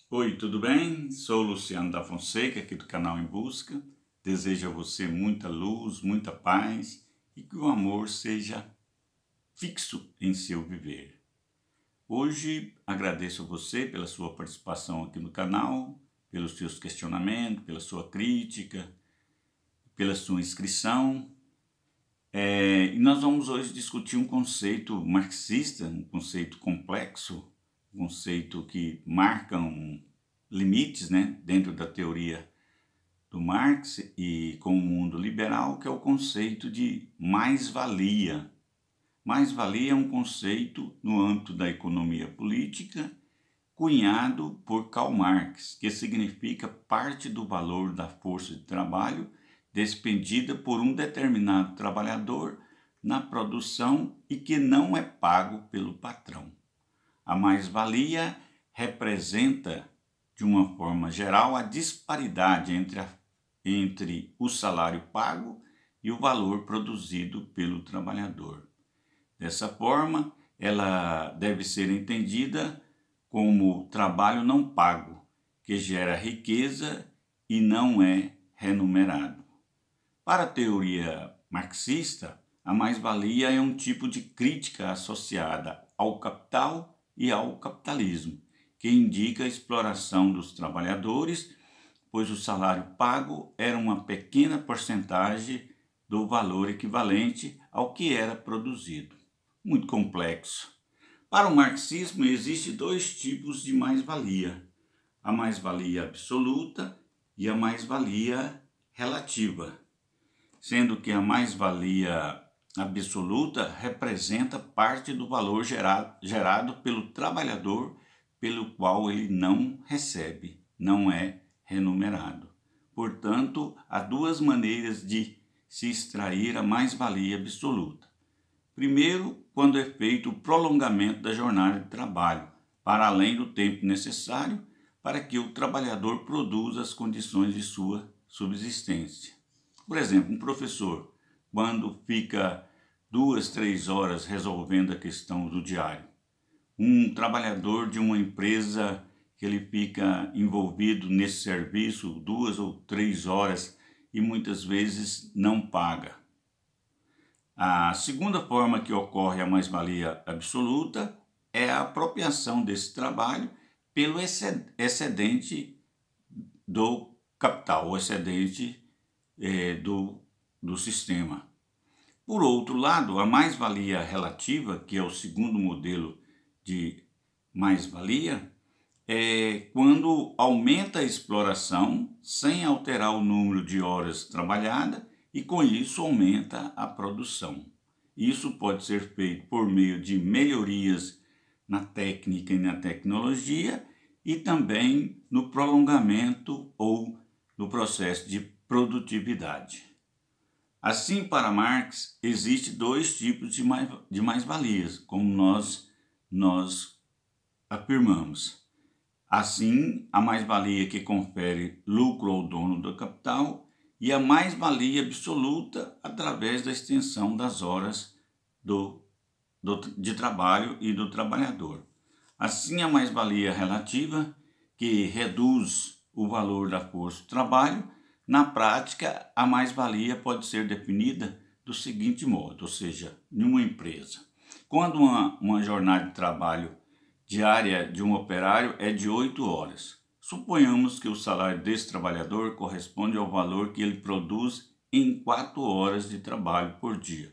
Oi, tudo bem? Sou o Luciano da Fonseca, aqui do canal Em Busca. Desejo a você muita luz, muita paz e que o amor seja fixo em seu viver. Hoje agradeço a você pela sua participação aqui no canal, pelos seus questionamentos, pela sua crítica, pela sua inscrição. E nós vamos hoje discutir um conceito marxista, um conceito complexo, um conceito que marca limites, dentro da teoria do Marx e com o mundo liberal, que é o conceito de mais-valia. Mais-valia é um conceito no âmbito da economia política cunhado por Karl Marx, que significa parte do valor da força de trabalho despendida por um determinado trabalhador na produção e que não é pago pelo patrão. A mais-valia representa, de uma forma geral, a disparidade entre o salário pago e o valor produzido pelo trabalhador. Dessa forma, ela deve ser entendida como trabalho não pago, que gera riqueza e não é remunerado. Para a teoria marxista, a mais-valia é um tipo de crítica associada ao capital e ao capitalismo, que indica a exploração dos trabalhadores, pois o salário pago era uma pequena porcentagem do valor equivalente ao que era produzido. Muito complexo. Para o marxismo, existem dois tipos de mais-valia: a mais-valia absoluta e a mais-valia relativa, sendo que a mais-valia absoluta representa parte do valor gerado pelo trabalhador, pelo qual ele não recebe, não é remunerado. Portanto, há duas maneiras de se extrair a mais-valia absoluta. Primeiro, quando é feito o prolongamento da jornada de trabalho, para além do tempo necessário para que o trabalhador produza as condições de sua subsistência. Por exemplo, um professor, quando fica 2, 3 horas resolvendo a questão do diário. Um trabalhador de uma empresa que ele fica envolvido nesse serviço 2 ou 3 horas e muitas vezes não paga. A segunda forma que ocorre a mais-valia absoluta é a apropriação desse trabalho pelo excedente do capital, o excedente do sistema. Por outro lado, a mais-valia relativa, que é o segundo modelo de mais-valia, é quando aumenta a exploração sem alterar o número de horas trabalhadas e com isso aumenta a produção. Isso pode ser feito por meio de melhorias na técnica e na tecnologia e também no prolongamento ou no processo de produtividade. Assim, para Marx, existem dois tipos de mais-valias, como nós afirmamos. Assim, a mais-valia que confere lucro ao dono do capital e a mais-valia absoluta através da extensão das horas de trabalho e do trabalhador. Assim, a mais-valia relativa, que reduz o valor da força de trabalho, na prática, a mais-valia pode ser definida do seguinte modo, ou seja, em uma empresa. Quando uma jornada de trabalho diária de um operário é de 8 horas. Suponhamos que o salário desse trabalhador corresponde ao valor que ele produz em 4 horas de trabalho por dia.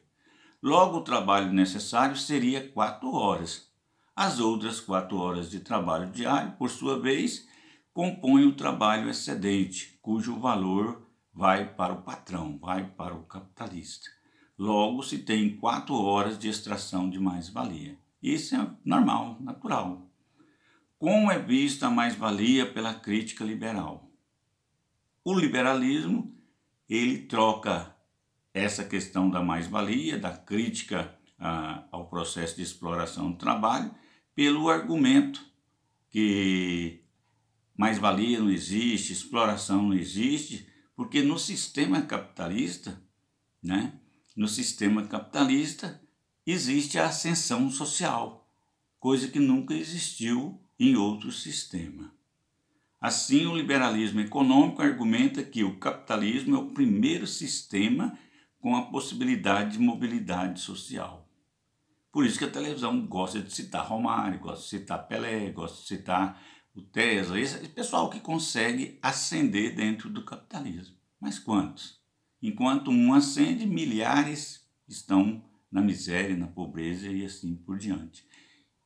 Logo, o trabalho necessário seria 4 horas. As outras 4 horas de trabalho diário, por sua vez, compõem o trabalho excedente, cujo valor vai para o patrão, vai para o capitalista. Logo, se tem 4 horas de extração de mais-valia. Isso é normal, natural. Como é vista a mais-valia pela crítica liberal? O liberalismo, ele troca essa questão da mais-valia, da crítica ao processo de exploração do trabalho, pelo argumento que mais-valia não existe, exploração não existe, porque no sistema capitalista, existe a ascensão social, coisa que nunca existiu em outro sistema. Assim, o liberalismo econômico argumenta que o capitalismo é o primeiro sistema com a possibilidade de mobilidade social. Por isso que a televisão gosta de citar Romário, gosta de citar Pelé, gosta de citar o Tesla, esse pessoal que consegue ascender dentro do capitalismo. Mas quantos? Enquanto um ascende, milhares estão na miséria, na pobreza e assim por diante.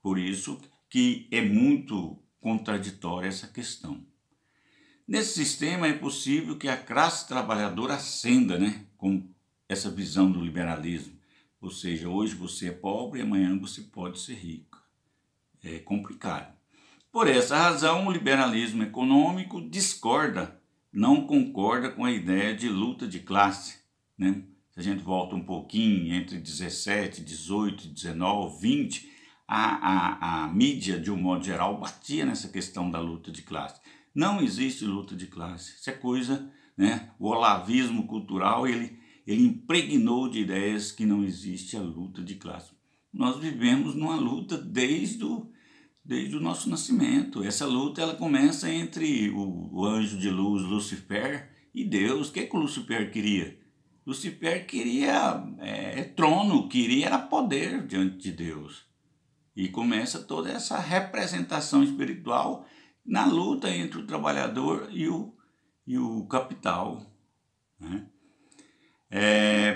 Por isso que é muito contraditória essa questão. Nesse sistema é possível que a classe trabalhadora ascenda, com essa visão do liberalismo. Ou seja, hoje você é pobre e amanhã você pode ser rico. É complicado. Por essa razão, o liberalismo econômico discorda, não concorda com a ideia de luta de classe. Se a gente volta um pouquinho, entre 17, 18, 19, 20, a mídia, de um modo geral, batia nessa questão da luta de classe. Não existe luta de classe. Isso é coisa, o olavismo cultural, ele impregnou de ideias que não existe a luta de classe. Nós vivemos numa luta desde o nosso nascimento. Essa luta ela começa entre o anjo de luz, Lucifer, e Deus. O que o Lucifer queria? Lucifer queria trono, queria poder diante de Deus. E começa toda essa representação espiritual na luta entre o trabalhador e o capital.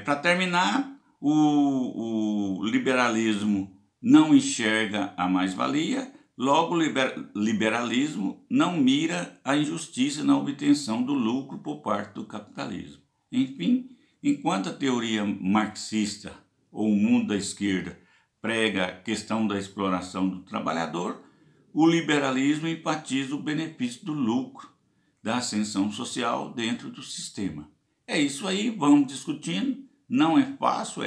Para terminar, o liberalismo não enxerga a mais-valia, logo o liberalismo não mira a injustiça na obtenção do lucro por parte do capitalismo. Enfim, enquanto a teoria marxista ou o mundo da esquerda prega a questão da exploração do trabalhador, o liberalismo enfatiza o benefício do lucro, da ascensão social dentro do sistema. É isso aí, vamos discutindo. Não é fácil,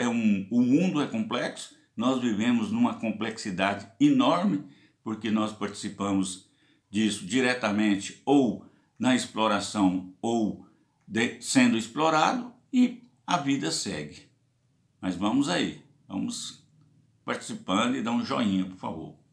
o mundo é complexo, nós vivemos numa complexidade enorme, porque nós participamos disso diretamente ou na exploração ou sendo explorado, e a vida segue. Mas vamos aí, vamos participando e dá um joinha, por favor.